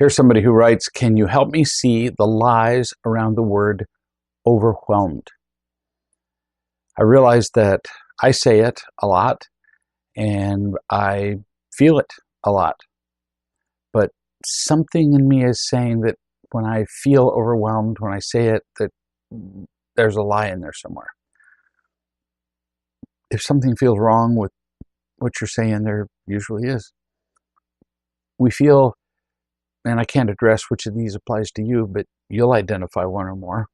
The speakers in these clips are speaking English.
Here's somebody who writes, can you help me see the lies around the word overwhelmed? I realize that I say it a lot and I feel it a lot, but something in me is saying that when I feel overwhelmed, when I say it, that there's a lie in there somewhere. If something feels wrong with what you're saying, there usually is. We feel, and I can't address which of these applies to you, but you'll identify one or more.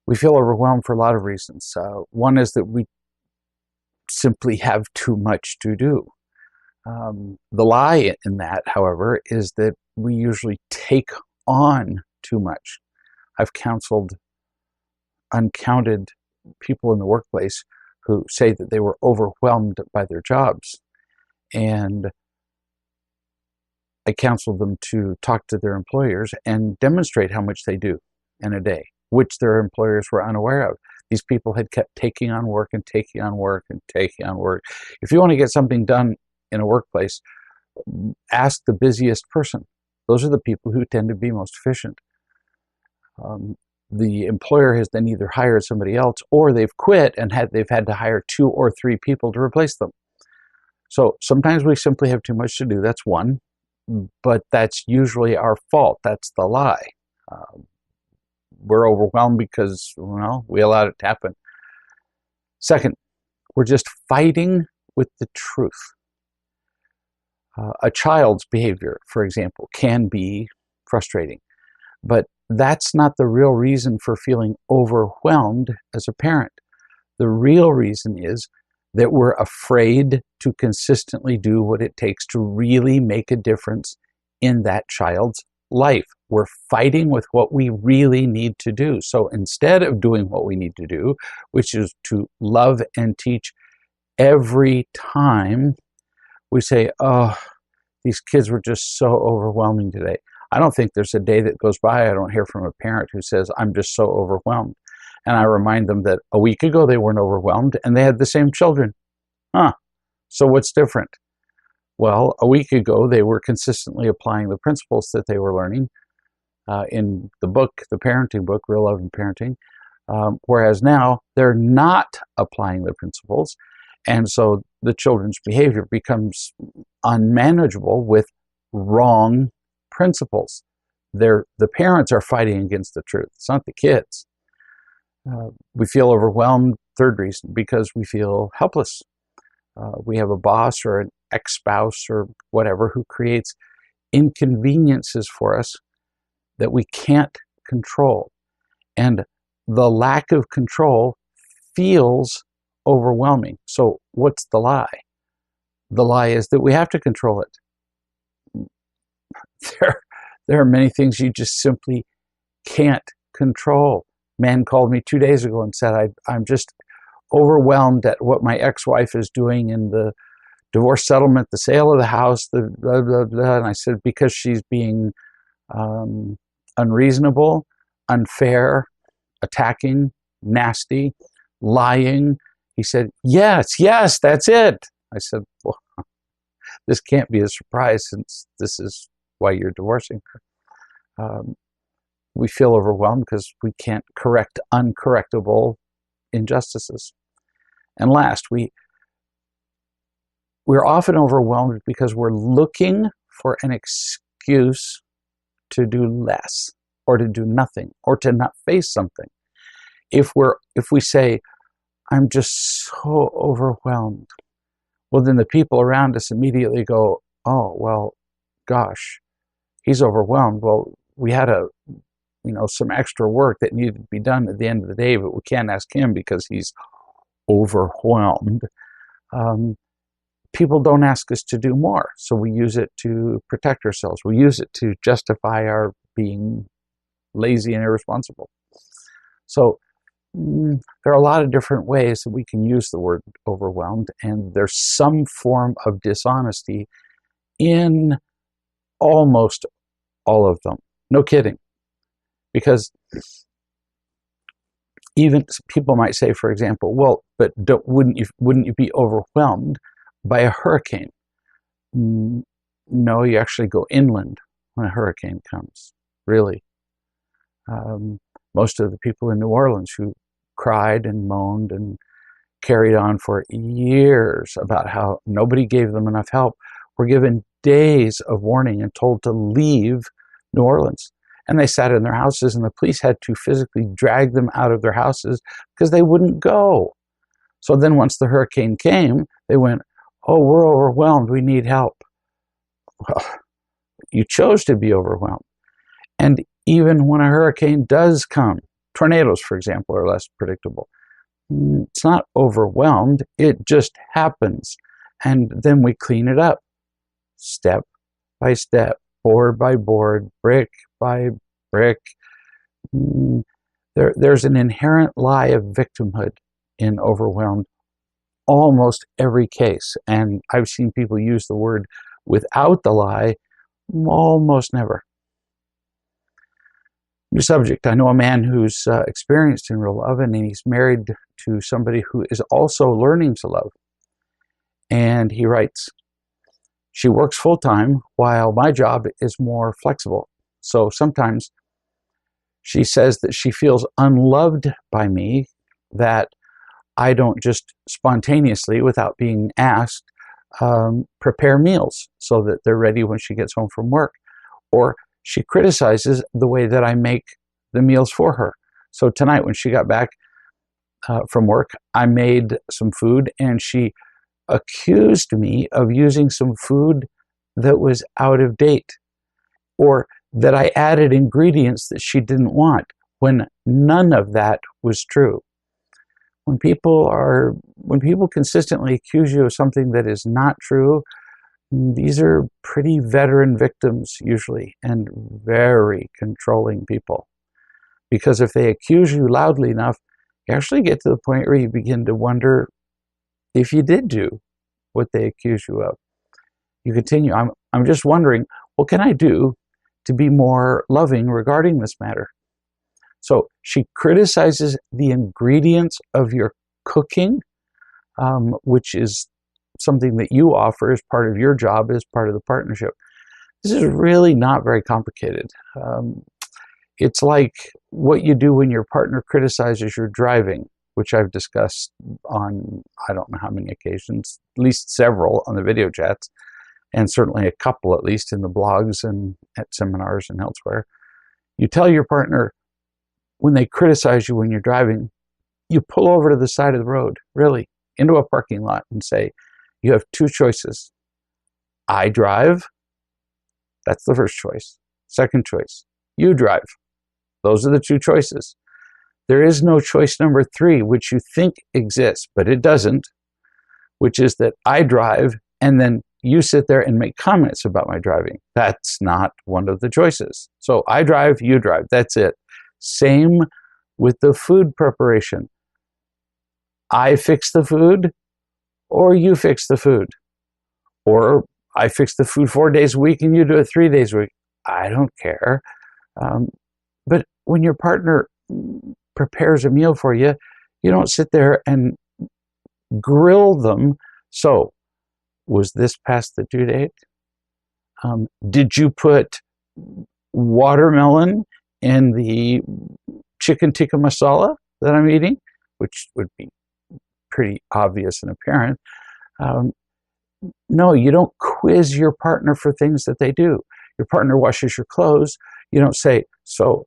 We feel overwhelmed for a lot of reasons. One is that we simply have too much to do. The lie in that, however, is that we usually take on too much. I've counseled uncounted people in the workplace who say that they were overwhelmed by their jobs. And I counseled them to talk to their employers and demonstrate how much they do in a day, which their employers were unaware of. These people had kept taking on work and taking on work and taking on work. If you want to get something done in a workplace, ask the busiest person. Those are the people who tend to be most efficient. The employer has then either hired somebody else or they've quit and they've had to hire 2 or 3 people to replace them. So sometimes we simply have too much to do. That's one, but that's usually our fault. That's the lie. We're overwhelmed because, well, we allowed it to happen. Second, we're just fighting with the truth. A child's behavior, for example, can be frustrating, but that's not the real reason for feeling overwhelmed as a parent. The real reason is that we're afraid to consistently do what it takes to really make a difference in that child's life. We're fighting with what we really need to do. So instead of doing what we need to do, which is to love and teach every time, we say, oh, these kids were just so overwhelming today. I don't think there's a day that goes by I don't hear from a parent who says, I'm just so overwhelmed. And I remind them that a week ago they weren't overwhelmed and they had the same children. So what's different? Well, a week ago they were consistently applying the principles that they were learning in the book, the parenting book, Real Love and Parenting, whereas now they're not applying the principles. And so the children's behavior becomes unmanageable with wrong principles. The parents are fighting against the truth. It's not the kids. We feel overwhelmed, third reason, because we feel helpless. We have a boss or an ex-spouse or whatever who creates inconveniences for us that we can't control. And the lack of control feels overwhelming. So what's the lie? The lie is that we have to control it. There are many things you just simply can't control. Man called me 2 days ago and said, I'm just overwhelmed at what my ex-wife is doing in the divorce settlement, the sale of the house, the blah, blah, blah. And I said, because she's being unreasonable, unfair, attacking, nasty, lying. He said, yes, that's it. I said, well, this can't be a surprise since this is why you're divorcing her. We feel overwhelmed because we can't correct uncorrectable injustices. And last, we're often overwhelmed because we're looking for an excuse to do less or to do nothing or to not face something. If we say, I'm just so overwhelmed, well, then the people around us immediately go, oh, well, gosh, he's overwhelmed. Well, we had some extra work that needed to be done at the end of the day, but we can't ask him because he's overwhelmed. People don't ask us to do more, so we use it to protect ourselves. We use it to justify our being lazy and irresponsible. So there are a lot of different ways that we can use the word overwhelmed, and there's some form of dishonesty in almost all of them. No kidding. Because even people might say, for example, well, but wouldn't you be overwhelmed by a hurricane? No, you actually go inland when a hurricane comes, really. Most of the people in New Orleans who cried and moaned and carried on for years about how nobody gave them enough help were given days of warning and told to leave New Orleans. And they sat in their houses, and the police had to physically drag them out of their houses because they wouldn't go. So then once the hurricane came, they went, oh, we're overwhelmed, we need help. Well, you chose to be overwhelmed. And even when a hurricane does come, tornadoes, for example, are less predictable. It's not overwhelmed, it just happens. And then we clean it up, step by step, board by board, brick by brick. There's an inherent lie of victimhood in overwhelmed almost every case. And I've seen people use the word without the lie almost never. New subject. I know a man who's experienced in real love, and he's married to somebody who is also learning to love. And he writes, she works full-time while my job is more flexible. So sometimes she says that she feels unloved by me, that I don't just spontaneously, without being asked, prepare meals so that they're ready when she gets home from work. Or she criticizes the way that I make the meals for her. So tonight when she got back from work, I made some food, and she accused me of using some food that was out of date, or that I added ingredients that she didn't want, when none of that was true. When people consistently accuse you of something that is not true, these are pretty veteran victims usually, and very controlling people. Because if they accuse you loudly enough, you actually get to the point where you begin to wonder if you did do what they accuse you of. You continue, I'm just wondering, what can I do to be more loving regarding this matter? So she criticizes the ingredients of your cooking, which is something that you offer as part of your job, as part of the partnership. This is really not very complicated. It's like what you do when your partner criticizes your driving, which I've discussed on I don't know how many occasions, at least several on the video chats, and certainly a couple at least in the blogs and at seminars and elsewhere. You tell your partner when they criticize you when you're driving, you pull over to the side of the road, really, into a parking lot, and say, you have two choices. I drive. That's the first choice. Second choice, you drive. Those are the two choices. There is no choice number three, which you think exists, but it doesn't, which is that I drive, and then you sit there and make comments about my driving. That's not one of the choices. So I drive, you drive. That's it. Same with the food preparation. I fix the food, or you fix the food. Or I fix the food 4 days a week and you do it 3 days a week. I don't care. But when your partner prepares a meal for you, you don't sit there and grill them. So, was this past the due date? Did you put watermelon in the chicken tikka masala that I'm eating? Which would be pretty obvious and apparent. No, you don't quiz your partner for things that they do. Your partner washes your clothes. You don't say, so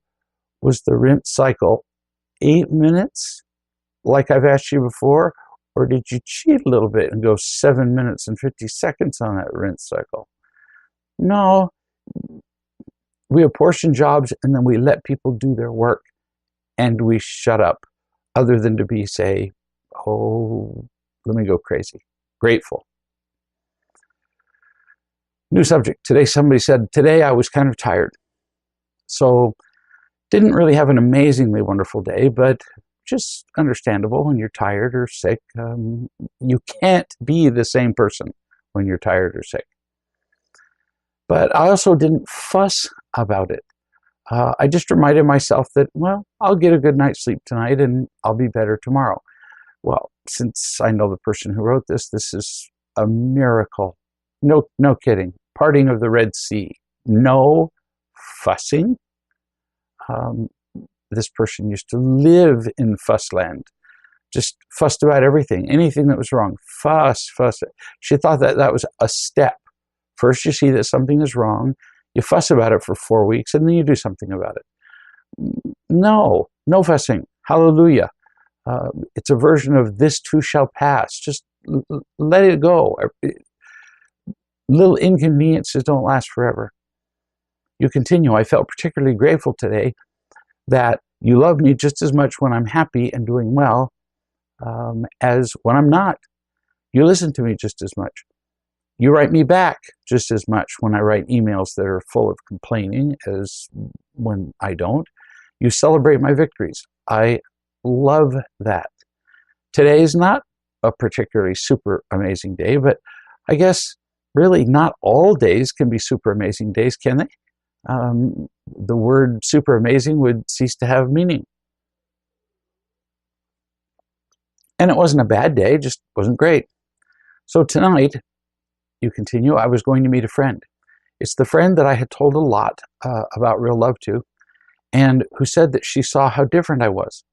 was the rinse cycle 8 minutes like I've asked you before? Or did you cheat a little bit and go 7 minutes and 50 seconds on that rinse cycle? No, we apportion jobs and then we let people do their work and we shut up, other than to say, oh, let me go crazy. Grateful. New subject. Today somebody said, today I was kind of tired. So didn't really have an amazingly wonderful day, but just understandable when you're tired or sick. You can't be the same person when you're tired or sick. But I also didn't fuss about it. I just reminded myself that, well, I'll get a good night's sleep tonight and I'll be better tomorrow. Well, since I know the person who wrote this, this is a miracle. No kidding. Parting of the Red Sea. No fussing. This person used to live in fussland, just fussed about everything, anything that was wrong. Fuss. She thought that that was a step. First, you see that something is wrong, you fuss about it for 4 weeks, and then you do something about it. No fussing. Hallelujah. It's a version of this too shall pass. Just let it go. Little inconveniences don't last forever. You continue. I felt particularly grateful today that you love me just as much when I'm happy and doing well as when I'm not. You listen to me just as much. You write me back just as much when I write emails that are full of complaining as when I don't. You celebrate my victories. I love that. Today is not a particularly super amazing day, but I guess really not all days can be super amazing days, can they? The word super amazing would cease to have meaning. And it wasn't a bad day, just wasn't great. So tonight, you continue, I was going to meet a friend. It's the friend that I had told a lot about real love to, and who said that she saw how different I was.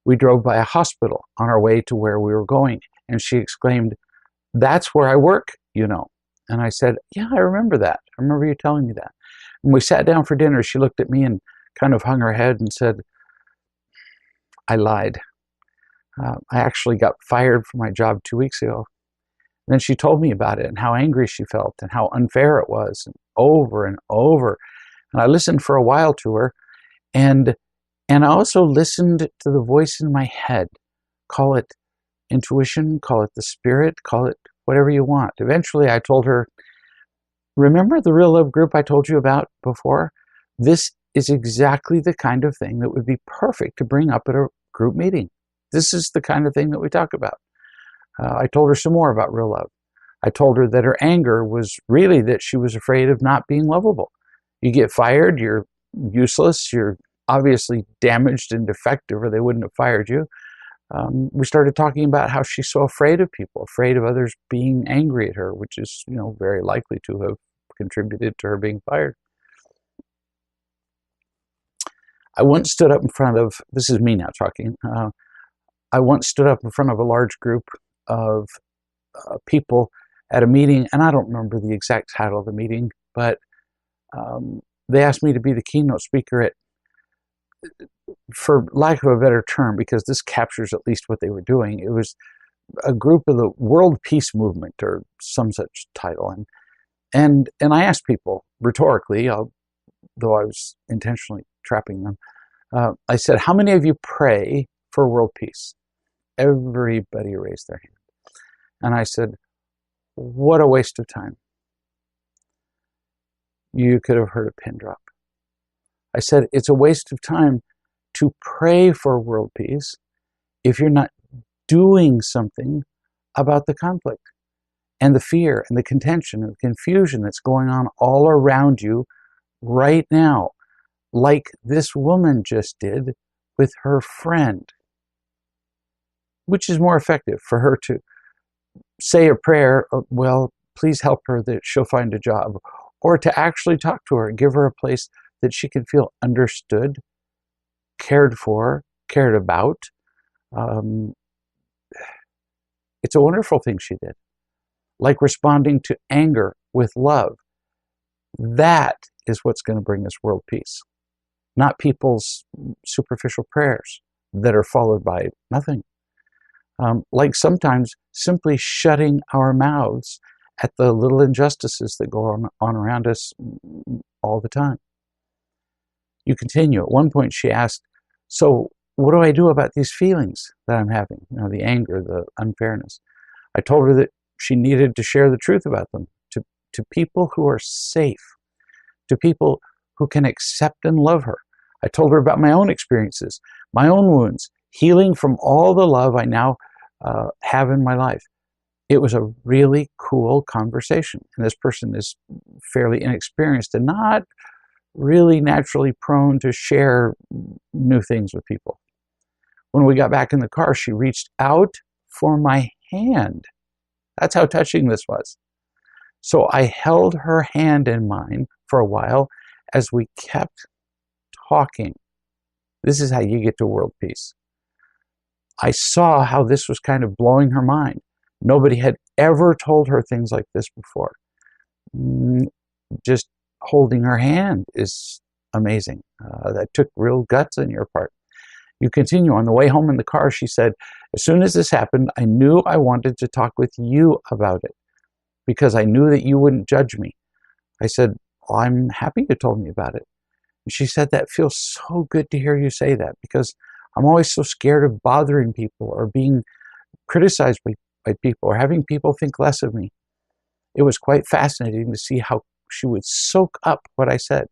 We drove by a hospital on our way to where we were going, and she exclaimed, "That's where I work, you know." And I said, "Yeah, I remember that. I remember you telling me that." When we sat down for dinner, she looked at me and kind of hung her head and said, "I lied. I actually got fired from my job 2 weeks ago." And then she told me about it and how angry she felt and how unfair it was, and over and over. And I listened for a while to her, and I also listened to the voice in my head. Call it intuition, call it the spirit, call it whatever you want. Eventually, I told her, "Remember the real love group I told you about before? This is exactly the kind of thing that would be perfect to bring up at a group meeting. This is the kind of thing that we talk about." I told her some more about real love. I told her that her anger was really that she was afraid of not being lovable. You get fired, you're useless, you're obviously damaged and defective, or they wouldn't have fired you. We started talking about how she's so afraid of people, afraid of others being angry at her, which is, very likely to have contributed to her being fired. I once stood up in front of, this is me now talking, I once stood up in front of a large group of people at a meeting, and I don't remember the exact title of the meeting, but they asked me to be the keynote speaker at, for lack of a better term, because this captures at least what they were doing, it was a group of the World Peace Movement or some such title. And I asked people rhetorically, though I was intentionally trapping them, I said, "How many of you pray for world peace?" Everybody raised their hand. And I said, "What a waste of time." You could have heard a pin drop. I said, "It's a waste of time to pray for world peace if you're not doing something about the conflict and the fear and the contention and the confusion that's going on all around you right now, like this woman just did with her friend." Which is more effective, for her to say a prayer, "Well, please help her that she'll find a job," or to actually talk to her and give her a place that she can feel understood, cared for, cared about. It's a wonderful thing she did. Like responding to anger with love. That is what's going to bring us world peace. Not people's superficial prayers that are followed by nothing. Like sometimes simply shutting our mouths at the little injustices that go on around us all the time. You continue. At one point she asked, "So what do I do about these feelings that I'm having? The anger, the unfairness." I told her that she needed to share the truth about them to people who are safe, to people who can accept and love her. I told her about my own experiences, my own wounds, healing from all the love I now have in my life. It was a really cool conversation. And this person is fairly inexperienced and not really naturally prone to share new things with people. When we got back in the car, she reached out for my hand. That's how touching this was. So I held her hand in mine for a while as we kept talking, this is how you get to world peace. I saw how this was kind of blowing her mind. Nobody had ever told her things like this before. Just holding her hand is amazing. That took real guts on your part. You continue. On the way home in the car, she said, as soon as this happened, I knew I wanted to talk with you about it because I knew that you wouldn't judge me. I said, well, I'm happy you told me about it. And she said, that feels so good to hear you say that because I'm always so scared of bothering people or being criticized by people or having people think less of me. It was quite fascinating to see how she would soak up what I said.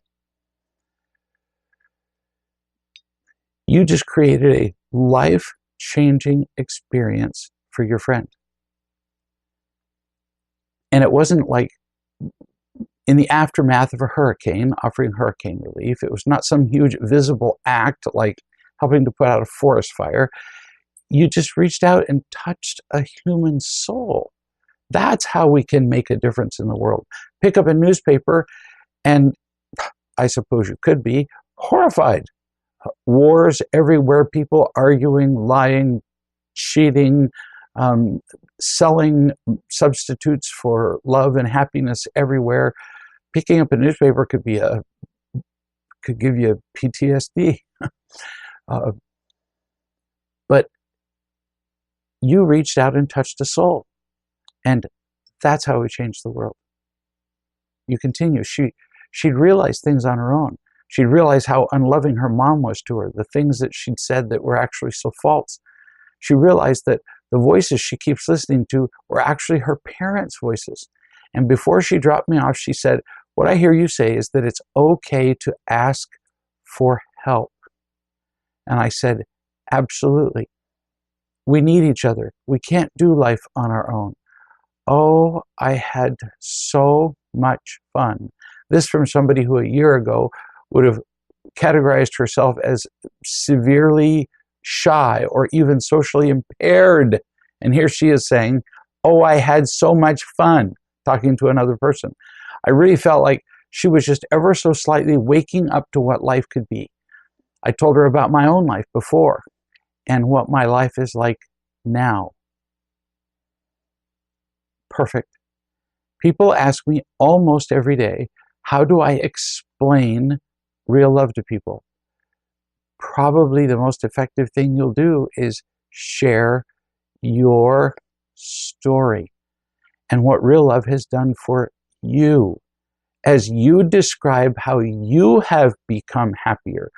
You just created a life-changing experience for your friend. And it wasn't like in the aftermath of a hurricane, offering hurricane relief. It was not some huge visible act like helping to put out a forest fire. You just reached out and touched a human soul. That's how we can make a difference in the world. Pick up a newspaper and I suppose you could be horrified. Wars everywhere, people arguing, lying, cheating, selling substitutes for love and happiness everywhere. Picking up a newspaper could give you PTSD. But you reached out and touched a soul. And that's how we changed the world. You continue. She'd realized things on her own. She'd realized how unloving her mom was to her, the things that she'd said that were actually so false. She realized that the voices she keeps listening to were actually her parents' voices. And before she dropped me off, she said, what I hear you say is that it's okay to ask for help. And I said, absolutely. We need each other. We can't do life on our own. Oh, I had so much fun. This from somebody who a year ago would have categorized herself as severely shy or even socially impaired. And here she is saying, oh, I had so much fun talking to another person. I really felt like she was just ever so slightly waking up to what life could be. I told her about my own life before and what my life is like now. Perfect. People ask me almost every day, how do I explain real love to people? Probably the most effective thing you'll do is share your story and what real love has done for you. As you describe how you have become happier,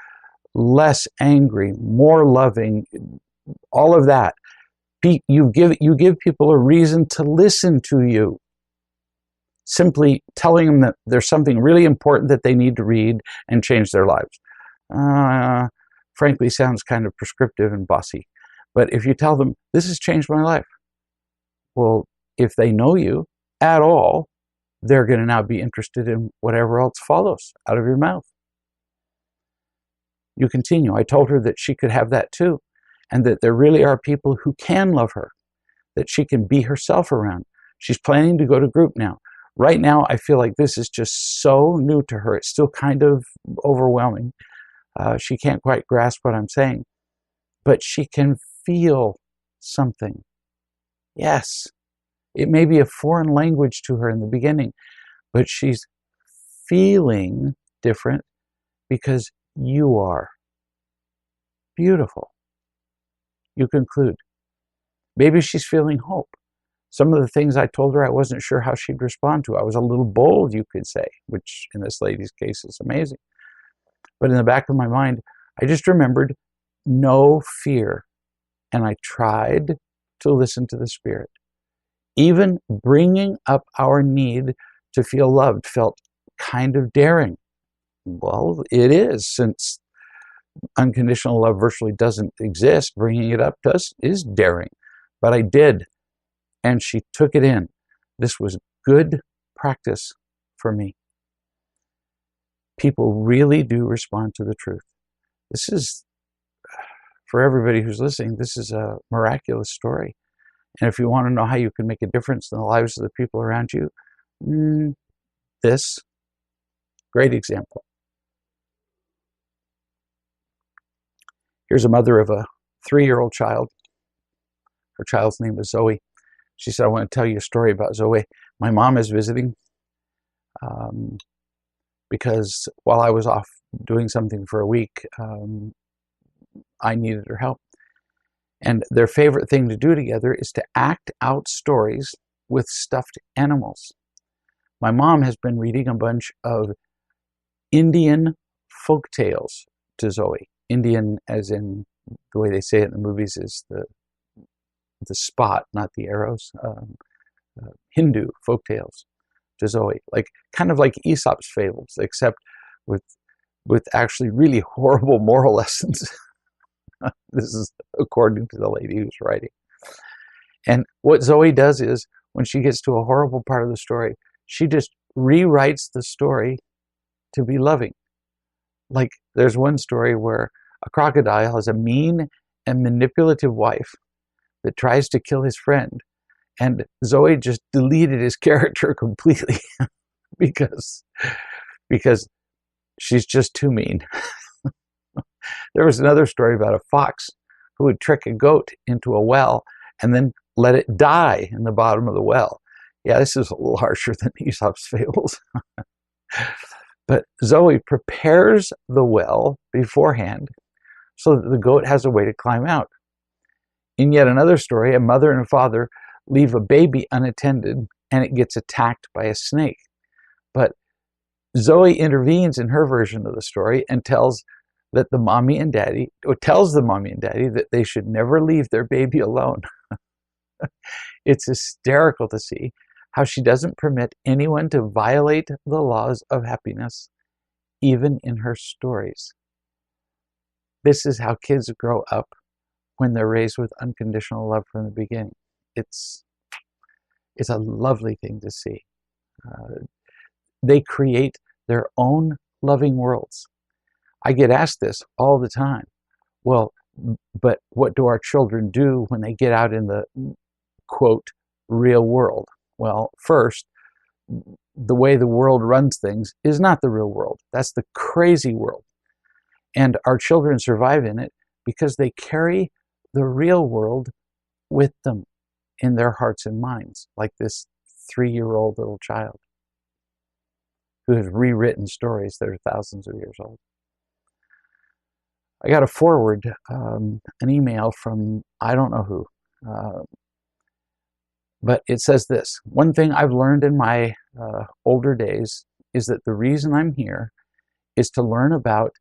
less angry, more loving, all of that, you give people a reason to listen to you. Simply telling them that there's something really important that they need to read and change their lives. Frankly, sounds kind of prescriptive and bossy. But if you tell them, this has changed my life, well, if they know you at all, they're going to now be interested in whatever else follows out of your mouth. You continue. I told her that she could have that too, and that there really are people who can love her, that she can be herself around. She's planning to go to group now. Right now, I feel like this is just so new to her. It's still kind of overwhelming. She can't quite grasp what I'm saying, but she can feel something. Yes, it may be a foreign language to her in the beginning, but she's feeling different because you are. Beautiful. You conclude. Maybe she's feeling hope. Some of the things I told her, I wasn't sure how she'd respond to. I was a little bold, you could say, which in this lady's case is amazing. But in the back of my mind, I just remembered no fear. And I tried to listen to the Spirit. Even bringing up our need to feel loved felt kind of daring. Well, it is, since unconditional love virtually doesn't exist. Bringing it up to us is daring. But I did. And she took it in. This was good practice for me. People really do respond to the truth. This is, for everybody who's listening, this is a miraculous story. And if you want to know how you can make a difference in the lives of the people around you, this, great example. Here's a mother of a 3-year-old child. Her child's name is Zoe. She said, I want to tell you a story about Zoe. My mom is visiting because while I was off doing something for a week, I needed her help. And their favorite thing to do together is to act out stories with stuffed animals. My mom has been reading a bunch of Indian folk tales to Zoe. Indian, as in the way they say it in the movies, is the spot, not the arrows. Hindu folk tales to Zoe, like kind of like Aesop's fables, except with actually really horrible moral lessons. This is according to the lady who's writing. And what Zoe does is, when she gets to a horrible part of the story, she just rewrites the story to be loving. Like, there's one story where a crocodile has a mean and manipulative wife that tries to kill his friend, and Zoe just deleted his character completely because she's just too mean. There was another story about a fox who would trick a goat into a well and then let it die in the bottom of the well. Yeah, this is a little harsher than Aesop's fables. But Zoe prepares the well beforehand so that the goat has a way to climb out. In yet another story, a mother and a father leave a baby unattended and it gets attacked by a snake. But Zoe intervenes in her version of the story and tells the mommy and daddy that they should never leave their baby alone. It's hysterical to see how she doesn't permit anyone to violate the laws of happiness, even in her stories. This is how kids grow up when they're raised with unconditional love from the beginning. It's a lovely thing to see. They create their own loving worlds. I get asked this all the time. Well, but what do our children do when they get out in the, quote, real world? Well, first, the way the world runs things is not the real world. That's the crazy world. And our children survive in it because they carry the real world with them in their hearts and minds, like this 3-year-old little child who has rewritten stories that are thousands of years old. I got to forward an email from I don't know who, but it says this: one thing I've learned in my older days is that the reason I'm here is to learn about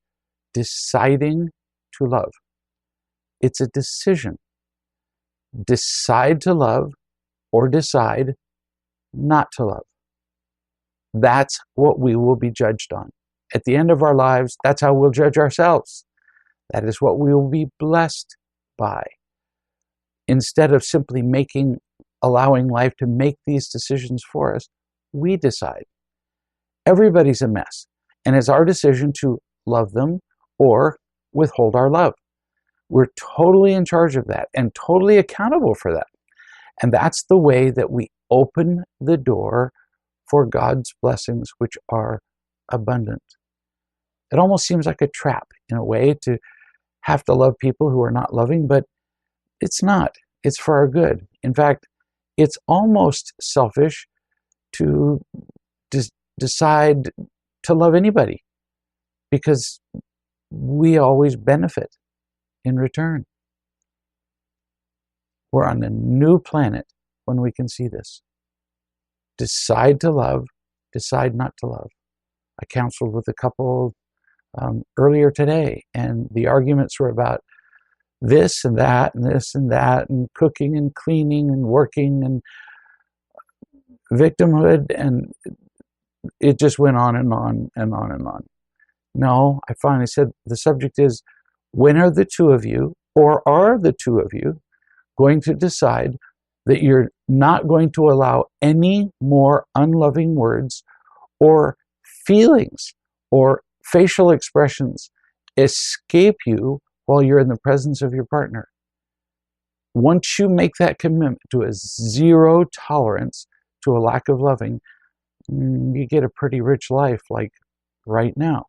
deciding to love. It's a decision. Decide to love or decide not to love. That's what we will be judged on. At the end of our lives, that's how we'll judge ourselves. That is what we will be blessed by. Instead of simply allowing life to make these decisions for us, we decide. Everybody's a mess, and it's our decision to love them or withhold our love. We're totally in charge of that and totally accountable for that. And that's the way that we open the door for God's blessings, which are abundant. It almost seems like a trap in a way to have to love people who are not loving, but it's not. It's for our good. In fact, it's almost selfish to decide to love anybody because we always benefit in return. We're on a new planet when we can see this. Decide to love, decide not to love. I counseled with a couple earlier today, and the arguments were about this and that and this and that, and cooking and cleaning and working and victimhood, and it just went on and on and on and on. No, I finally said the subject is, when are the two of you, or are the two of you, going to decide that you're not going to allow any more unloving words or feelings or facial expressions escape you while you're in the presence of your partner? Once you make that commitment to a zero tolerance to a lack of loving, you get a pretty rich life, like right now.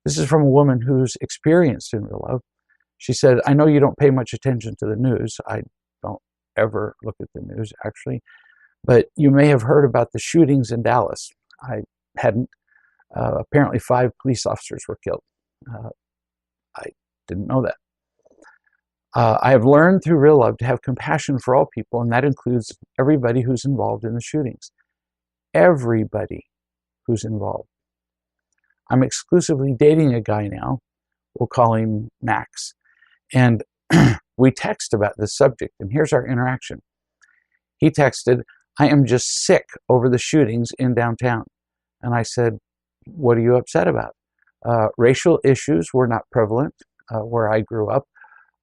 This is from a woman who's experienced in real love. She said, I know you don't pay much attention to the news. I don't ever look at the news, actually. But you may have heard about the shootings in Dallas. I hadn't. Apparently 5 police officers were killed. I didn't know that. I have learned through real love to have compassion for all people, and that includes everybody who's involved in the shootings. Everybody who's involved. I'm exclusively dating a guy now. We'll call him Max. And we text about this subject, and here's our interaction. He texted, I am just sick over the shootings in downtown. And I said, what are you upset about? Racial issues were not prevalent where I grew up.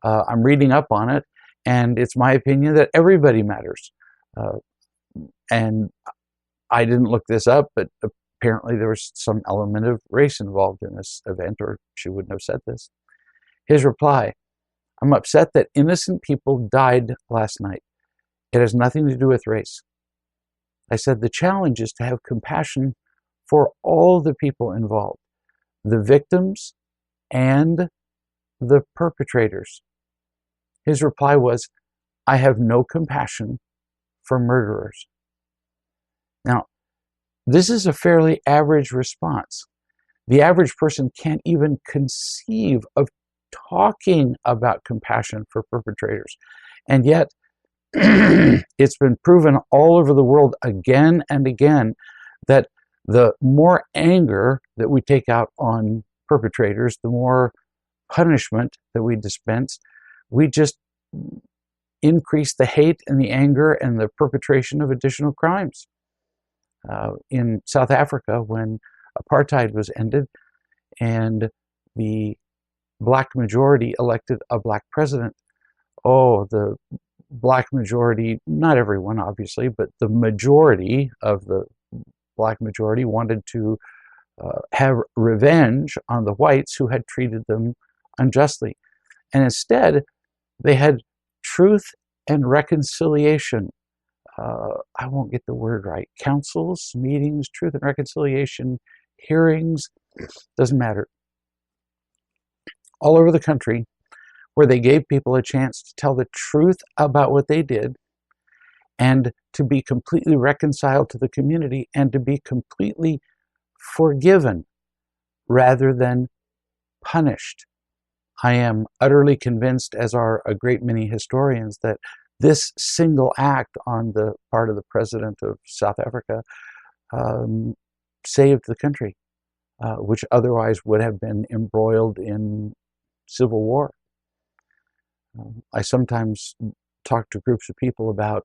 I'm reading up on it, and it's my opinion that everybody matters. And I didn't look this up, but apparently there was some element of race involved in this event, or she wouldn't have said this. His reply, I'm upset that innocent people died last night. It has nothing to do with race. I said, the challenge is to have compassion for all the people involved, the victims and the perpetrators. His reply was, I have no compassion for murderers. Now, this is a fairly average response. The average person can't even conceive of talking about compassion for perpetrators. And yet, it's been proven all over the world again and again that the more anger that we take out on perpetrators, the more punishment that we dispense, we just increase the hate and the anger and the perpetration of additional crimes. In South Africa, when apartheid was ended and the black majority elected a black president, the black majority, not everyone obviously, but the majority of the black majority wanted to have revenge on the whites who had treated them unjustly. And instead, they had truth and reconciliation. I won't get the word right. Councils, meetings, truth and reconciliation, hearings, doesn't matter. All over the country, where they gave people a chance to tell the truth about what they did and to be completely reconciled to the community and to be completely forgiven rather than punished. I am utterly convinced, as are a great many historians, that this single act on the part of the president of South Africa saved the country, which otherwise would have been embroiled in civil war. I sometimes talk to groups of people about,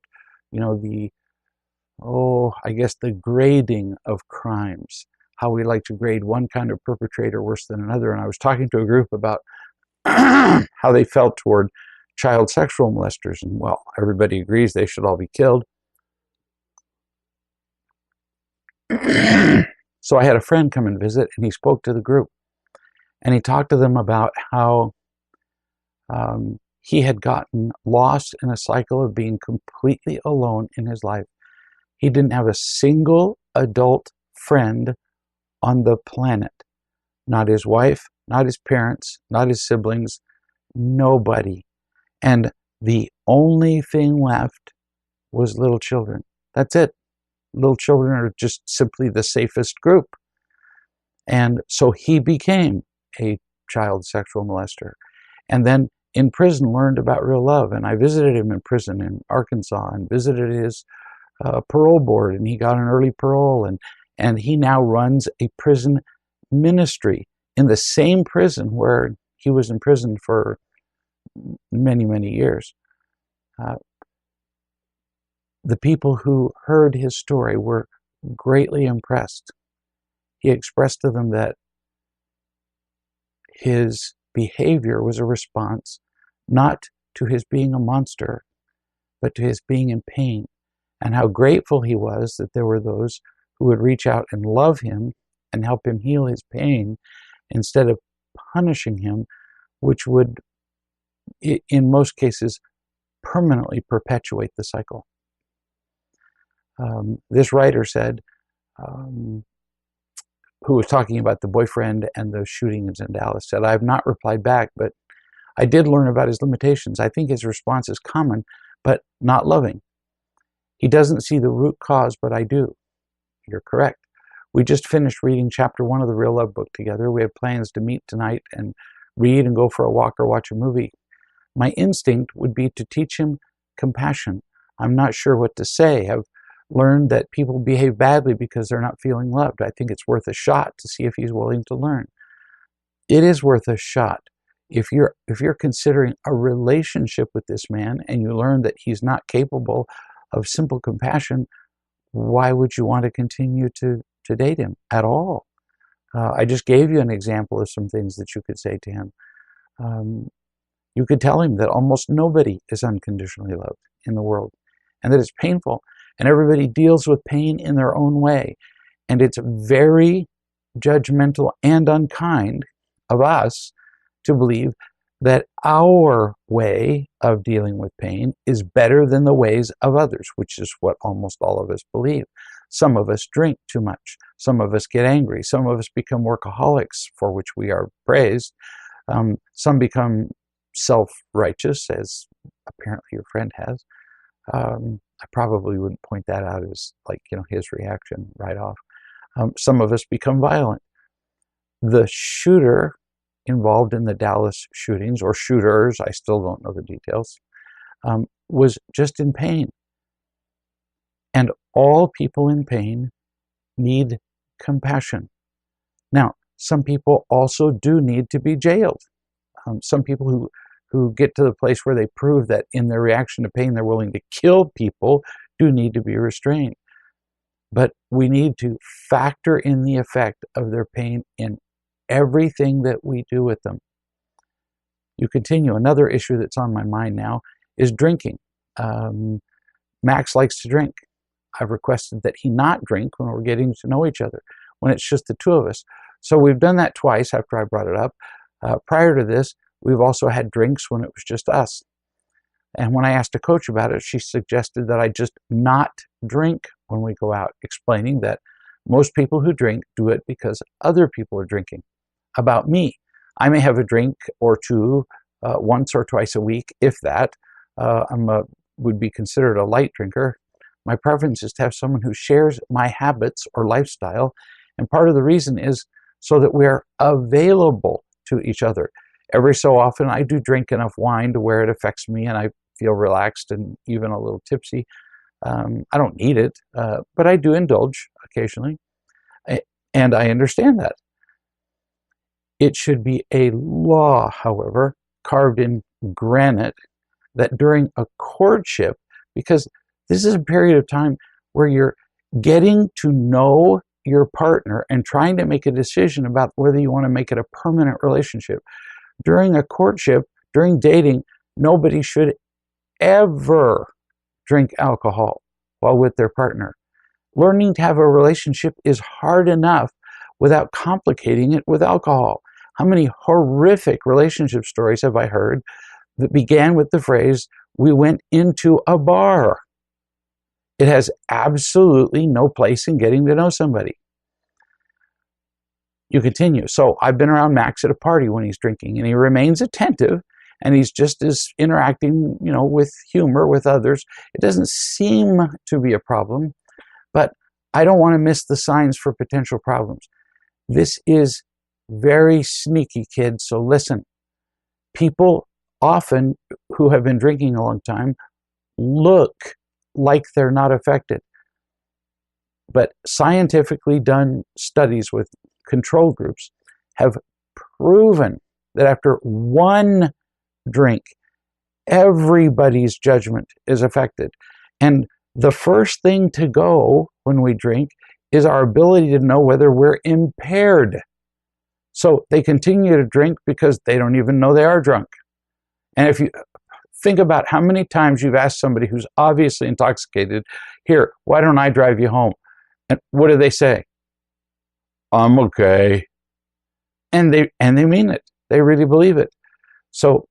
the grading of crimes, how we like to grade one kind of perpetrator worse than another. And I was talking to a group about how they felt toward child sexual molesters. And well, everybody agrees they should all be killed. So I had a friend come and visit, and he spoke to the group. And he talked to them about how he had gotten lost in a cycle of being completely alone in his life. He didn't have a single adult friend on the planet. Not his wife, not his parents, not his siblings, nobody. And the only thing left was little children. That's it. Little children are just simply the safest group. And so he became a child sexual molester. And then in prison learned about real love. And I visited him in prison in Arkansas and visited his parole board, and he got an early parole. And he now runs a prison ministry in the same prison where he was in prison for many, many years. The people who heard his story were greatly impressed. He expressed to them that his behavior was a response not to his being a monster, but to his being in pain, and how grateful he was that there were those who would reach out and love him and help him heal his pain instead of punishing him, which would, in most cases, permanently perpetuate the cycle. This writer said, who was talking about the boyfriend and the shootings in Dallas, said, I have not replied back, but I did learn about his limitations. I think his response is common, but not loving. He doesn't see the root cause, but I do. You're correct. We just finished reading chapter 1 of the Real Love book together. We have plans to meet tonight and read and go for a walk or watch a movie. My instinct would be to teach him compassion. I'm not sure what to say. I've learned that people behave badly because they're not feeling loved. I think it's worth a shot to see if he's willing to learn. It is worth a shot. If you're considering a relationship with this man and you learn that he's not capable of simple compassion, why would you want to continue to date him at all? I just gave you an example of some things that you could say to him. You could tell him that almost nobody is unconditionally loved in the world, and that it's painful, and everybody deals with pain in their own way. And it's very judgmental and unkind of us to believe that our way of dealing with pain is better than the ways of others, which is what almost all of us believe. Some of us drink too much. Some of us get angry. Some of us become workaholics, for which we are praised. Some become self-righteous, as apparently your friend has. I probably wouldn't point that out as his reaction right off. Some of us become violent. The shooter involved in the Dallas shootings, or shooters, I still don't know the details, was just in pain. And all people in pain need compassion. Now, some people also do need to be jailed. Some people who get to the place where they prove that in their reaction to pain they're willing to kill people do need to be restrained. But we need to factor in the effect of their pain in everything that we do with them. You continue. Another issue that's on my mind now is drinking. Max likes to drink. I've requested that he not drink when we're getting to know each other, when it's just the two of us. So we've done that twice after I brought it up. Prior to this, we've also had drinks when it was just us. And when I asked a coach about it, she suggested that I just not drink when we go out, explaining that most people who drink do it because other people are drinking. About me, I may have a drink or two once or twice a week, if that. Would be considered a light drinker. My preference is to have someone who shares my habits or lifestyle, and part of the reason is so that we're available to each other. Every so often I do drink enough wine to where it affects me and I feel relaxed and even a little tipsy. I don't need it, but I do indulge occasionally, and I understand that. It should be a law, however, carved in granite, that during a courtship, because this is a period of time where you're getting to know your partner and trying to make a decision about whether you want to make it a permanent relationship. During a courtship, during dating, nobody should ever drink alcohol while with their partner. Learning to have a relationship is hard enough without complicating it with alcohol. How many horrific relationship stories have I heard that began with the phrase, "We went into a bar"? It has absolutely no place in getting to know somebody. You continue. So I've been around Max at a party when he's drinking, and he remains attentive, and he's just as interacting, with humor with others. It doesn't seem to be a problem, but I don't want to miss the signs for potential problems. This is very sneaky, kids, so listen. People often who have been drinking a long time look like they're not affected. But scientifically done studies with control groups have proven that after one drink, everybody's judgment is affected. And the first thing to go when we drink is our ability to know whether we're impaired. So they continue to drink because they don't even know they are drunk. And if you think about how many times you've asked somebody who's obviously intoxicated, "Here, why don't I drive you home?" And what do they say? "I'm okay." And they mean it. They really believe it. So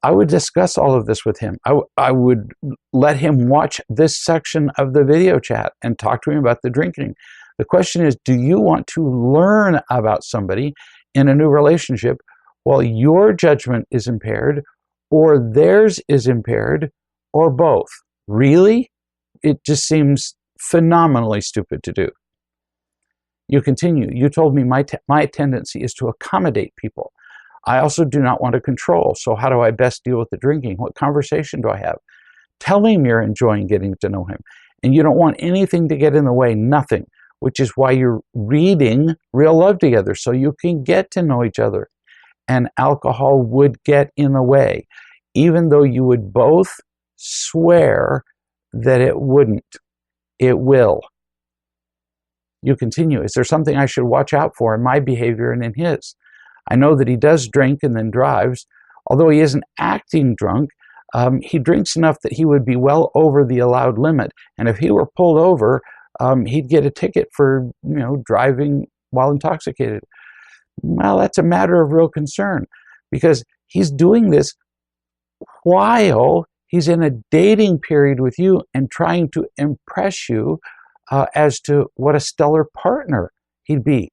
I would discuss all of this with him. I would let him watch this section of the video chat and talk to him about the drinking. The question is, do you want to learn about somebody in a new relationship while your judgment is impaired, or theirs is impaired, or both? Really? It just seems phenomenally stupid to do. You continue. You told me my tendency is to accommodate people. I also do not want to control. So how do I best deal with the drinking? What conversation do I have? Tell him you're enjoying getting to know him, and you don't want anything to get in the way, nothing, which is why you're reading Real Love together, so you can get to know each other. And alcohol would get in the way, even though you would both swear that it wouldn't. It will. You continue. Is there something I should watch out for in my behavior and in his? I know that he does drink and then drives. Although he isn't acting drunk, he drinks enough that he would be well over the allowed limit. And if he were pulled over, he'd get a ticket for, driving while intoxicated. Well, that's a matter of real concern, because he's doing this while he's in a dating period with you and trying to impress you as to what a stellar partner he'd be.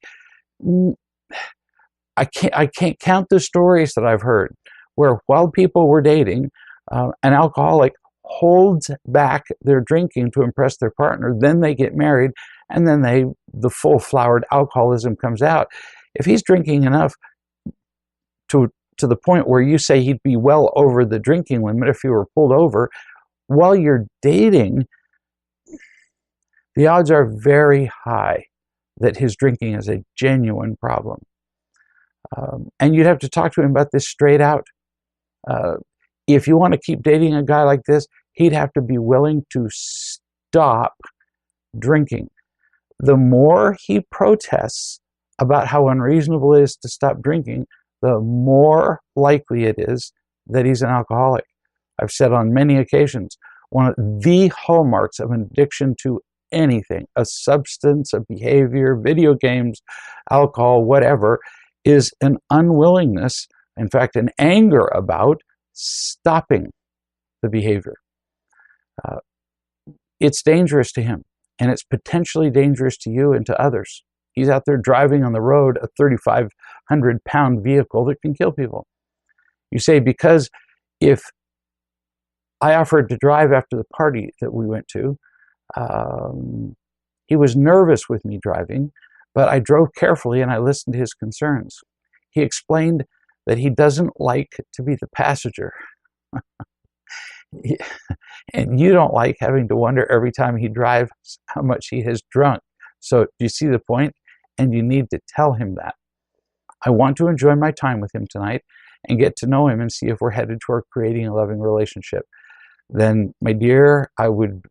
I can't count the stories that I've heard where, while people were dating, an alcoholic holds back their drinking to impress their partner, then they get married, and then the full-flowered alcoholism comes out. If he's drinking enough to the point where you say he'd be well over the drinking limit if he were pulled over, while you're dating, the odds are very high that his drinking is a genuine problem. And you'd have to talk to him about this straight out. If you want to keep dating a guy like this, he'd have to be willing to stop drinking. The more he protests about how unreasonable it is to stop drinking, the more likely it is that he's an alcoholic. I've said on many occasions, one of the hallmarks of an addiction to anything, a substance, a behavior, video games, alcohol, whatever, is an unwillingness, in fact, an anger about stopping the behavior. It's dangerous to him, and it's potentially dangerous to you and to others. He's out there driving on the road a 3,500-pound vehicle that can kill people. You say, because if I offered to drive after the party that we went to, he was nervous with me driving, but I drove carefully and I listened to his concerns. He explained that he doesn't like to be the passenger. And you don't like having to wonder every time he drives how much he has drunk. So do you see the point? And you need to tell him that. I want to enjoy my time with him tonight and get to know him and see if we're headed toward creating a loving relationship. Then, my dear, I would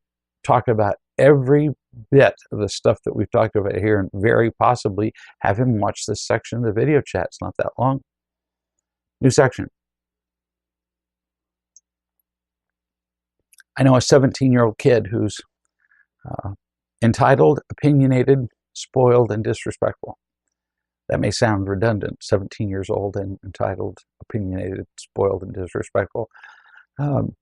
talk about every bit of the stuff that we've talked about here, and very possibly have him watch this section of the video chat. It's not that long. New section. I know a 17-year-old kid who's entitled, opinionated, spoiled, and disrespectful. That may sound redundant, 17 years old and entitled, opinionated, spoiled, and disrespectful. The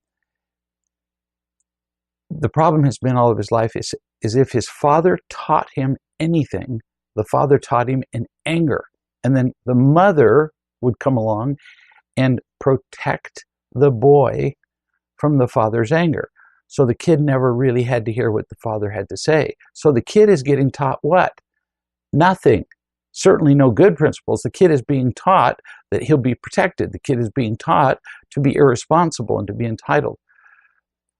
problem has been all of his life is if his father taught him anything, the father taught him in anger. And then the mother would come along and protect the boy from the father's anger. So the kid never really had to hear what the father had to say. So the kid is getting taught what? Nothing. Certainly no good principles. The kid is being taught that he'll be protected. The kid is being taught to be irresponsible and to be entitled.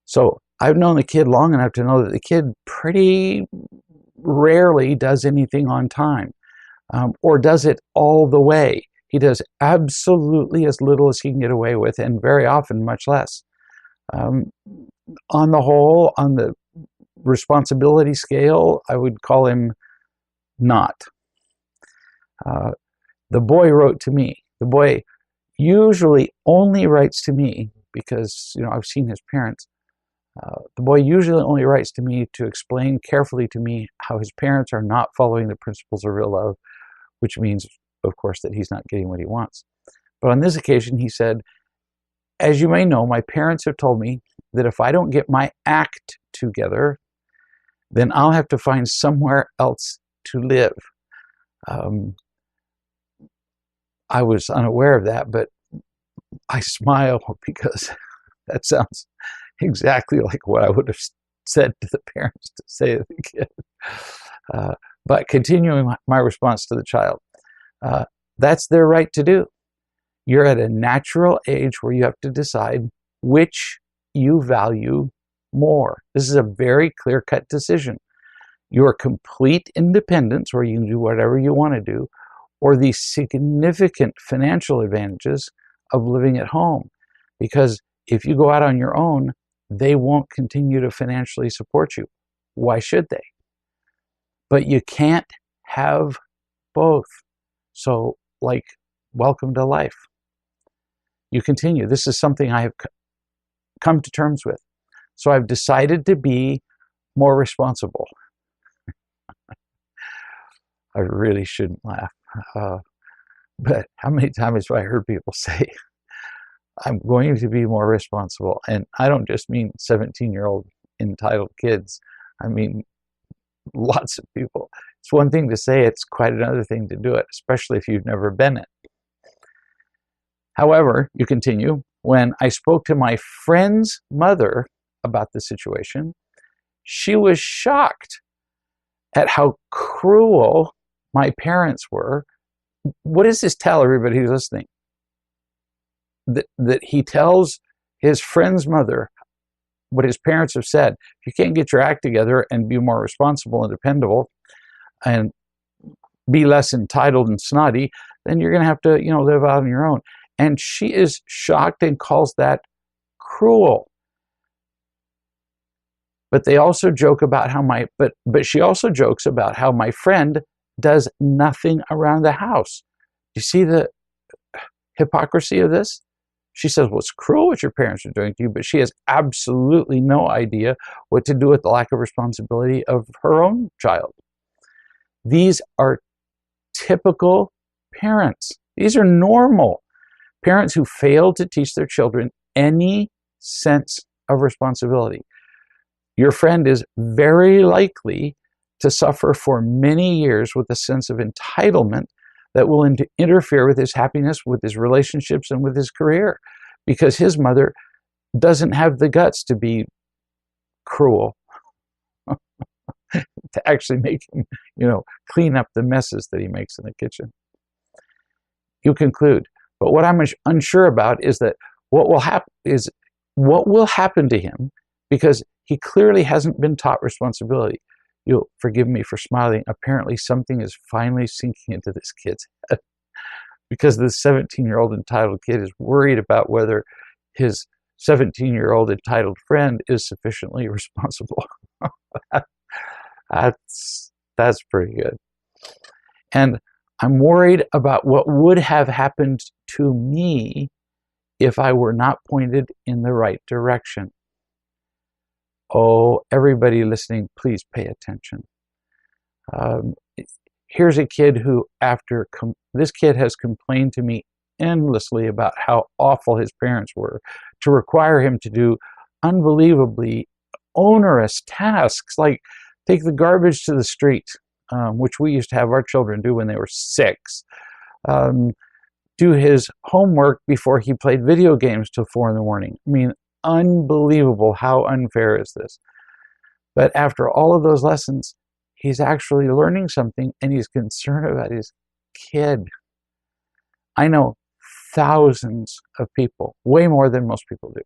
So I've known the kid long enough to know that the kid pretty rarely does anything on time, or does it all the way. He does absolutely as little as he can get away with, and very often much less. On the whole, on the responsibility scale, I would call him not. The boy wrote to me. The boy usually only writes to me because, I've seen his parents. The boy usually only writes to me to explain carefully to me how his parents are not following the principles of real love, which means, of course, that he's not getting what he wants. But on this occasion, he said, as you may know, my parents have told me that if I don't get my act together, then I'll have to find somewhere else to live. I was unaware of that, but I smile because that sounds exactly like what I would have said to the parents to say to the kid. But continuing my response to the child, that's their right to do. You're at a natural age where you have to decide which you value more. This is a very clear-cut decision. Your complete independence, where you can do whatever you want to do, or the significant financial advantages of living at home. Because if you go out on your own, they won't continue to financially support you. Why should they? But you can't have both. So, like, welcome to life. You continue. This is something I have come to terms with. So I've decided to be more responsible. I really shouldn't laugh. But how many times have I heard people say, I'm going to be more responsible? And I don't just mean 17-year-old entitled kids. I mean, lots of people. It's one thing to say, it's quite another thing to do it, especially if you've never been it. However, you continue, when I spoke to my friend's mother about the situation, she was shocked at how cruel my parents were. What does this tell everybody who's listening? That he tells his friend's mother what his parents have said. If you can't get your act together and be more responsible and dependable and be less entitled and snotty, then you're going to have to, live out on your own. And she is shocked and calls that cruel. But they also joke about how but she also jokes about how my friend does nothing around the house. You see the hypocrisy of this? She says, well, it's cruel what your parents are doing to you, but she has absolutely no idea what to do with the lack of responsibility of her own child. These are typical parents. These are normal parents who fail to teach their children any sense of responsibility. Your friend is very likely to suffer for many years with a sense of entitlement that will interfere with his happiness, with his relationships, and with his career, because his mother doesn't have the guts to be cruel, to actually make him, clean up the messes that he makes in the kitchen. You conclude, but what I'm unsure about is that what will happen to him, because he clearly hasn't been taught responsibility. You'll forgive me for smiling. Apparently something is finally sinking into this kid's head, because this 17-year-old entitled kid is worried about whether his 17-year-old entitled friend is sufficiently responsible. That's pretty good. And I'm worried about what would have happened to me if I were not pointed in the right direction. Oh, everybody listening, please pay attention. Here's a kid who, this kid has complained to me endlessly about how awful his parents were to require him to do unbelievably onerous tasks, like take the garbage to the street, which we used to have our children do when they were 6. Do his homework before he played video games till 4 in the morning. I mean, unbelievable. How unfair is this? But after all of those lessons, he's actually learning something, and he's concerned about his kid. I know thousands of people, way more than most people do.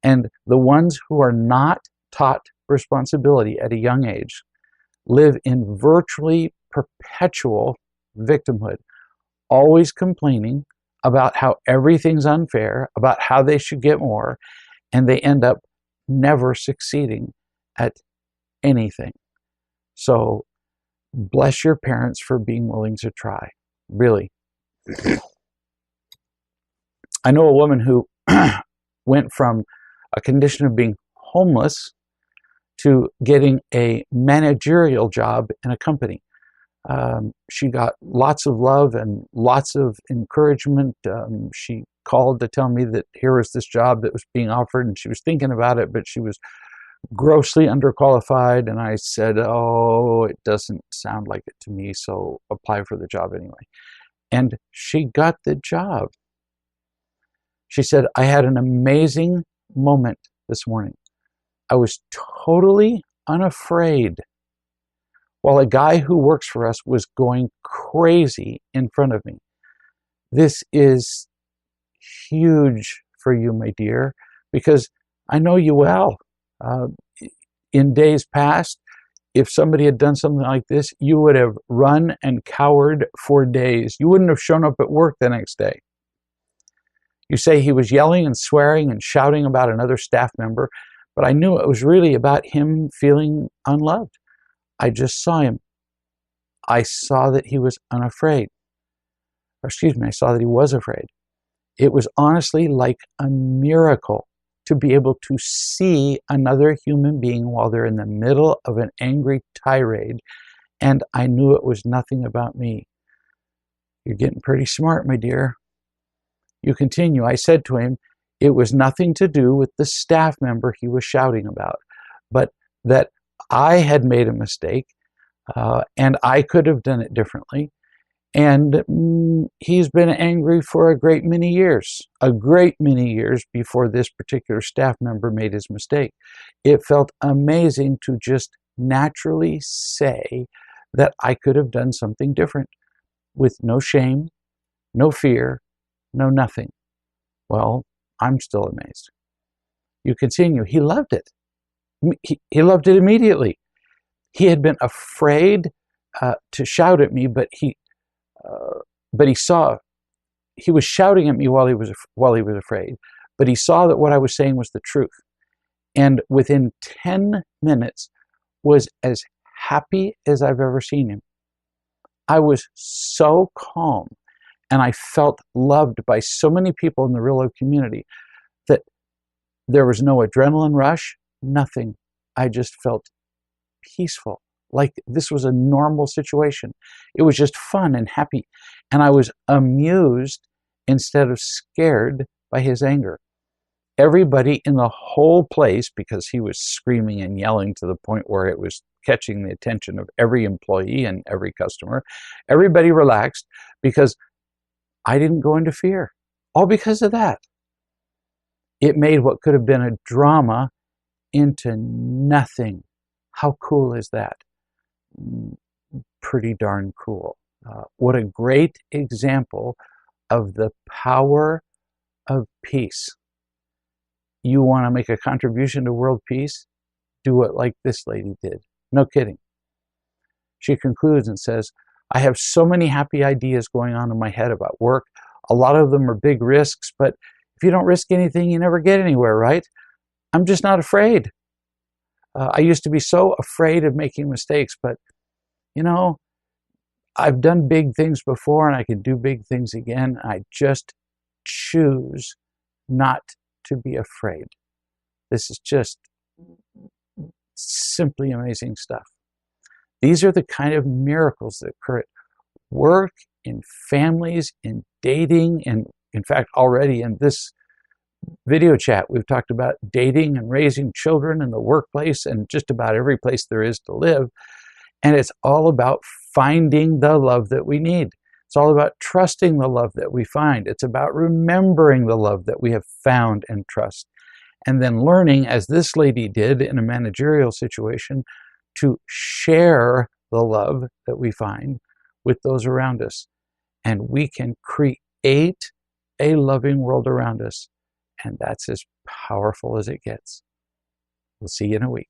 And the ones who are not taught responsibility at a young age live in virtually perpetual victimhood, always complaining about how everything's unfair, about how they should get more, and they end up never succeeding at anything. So bless your parents for being willing to try, really. I know a woman who went from a condition of being homeless to getting a managerial job in a company. She got lots of love and lots of encouragement. She called to tell me that here was this job that was being offered, and she was thinking about it, but she was grossly underqualified. And I said, oh, it doesn't sound like it to me, so apply for the job anyway. And she got the job. She said, I had an amazing moment this morning. I was totally unafraid while a guy who works for us was going crazy in front of me. This is huge for you, my dear, because I know you well. In days past, if somebody had done something like this, you would have run and cowered for days. You wouldn't have shown up at work the next day. You say he was yelling and swearing and shouting about another staff member, but I knew it was really about him feeling unloved. I just saw him. I saw that he was unafraid. Or excuse me, I saw that he was afraid. It was honestly like a miracle to be able to see another human being while they're in the middle of an angry tirade, and I knew it was nothing about me. You're getting pretty smart, my dear. You continue. I said to him, it was nothing to do with the staff member he was shouting about, but that I had made a mistake, and I could have done it differently. And he's been angry for a great many years before this particular staff member made his mistake. It felt amazing to just naturally say that I could have done something different with no shame, no fear, no nothing. Well, I'm still amazed. You continue. He loved it. He loved it immediately. He had been afraid to shout at me, but he saw, he was shouting at me while he was afraid, but he saw that what I was saying was the truth. And within 10 minutes was as happy as I've ever seen him. I was so calm, and I felt loved by so many people in the real life community that there was no adrenaline rush, nothing. I just felt peaceful, like this was a normal situation. It was just fun and happy. And I was amused instead of scared by his anger. Everybody in the whole place, because he was screaming and yelling to the point where it was catching the attention of every employee and every customer, everybody relaxed because I didn't go into fear. All because of that. It made what could have been a drama into nothing. How cool is that? Pretty darn cool. What a great example of the power of peace. You want to make a contribution to world peace? Do it like this lady did. No kidding. She concludes and says, I have so many happy ideas going on in my head about work. A lot of them are big risks, but if you don't risk anything, you never get anywhere, right? I'm just not afraid. I used to be so afraid of making mistakes, but I've done big things before and I can do big things again. I just choose not to be afraid. This is just simply amazing stuff. These are the kind of miracles that occur at work, in families, in dating, and in fact, already in this video chat, we've talked about dating and raising children in the workplace and just about every place there is to live. And it's all about finding the love that we need. It's all about trusting the love that we find. It's about remembering the love that we have found and trust. And then learning, as this lady did in a managerial situation, to share the love that we find with those around us. And we can create a loving world around us. And that's as powerful as it gets. We'll see you in a week.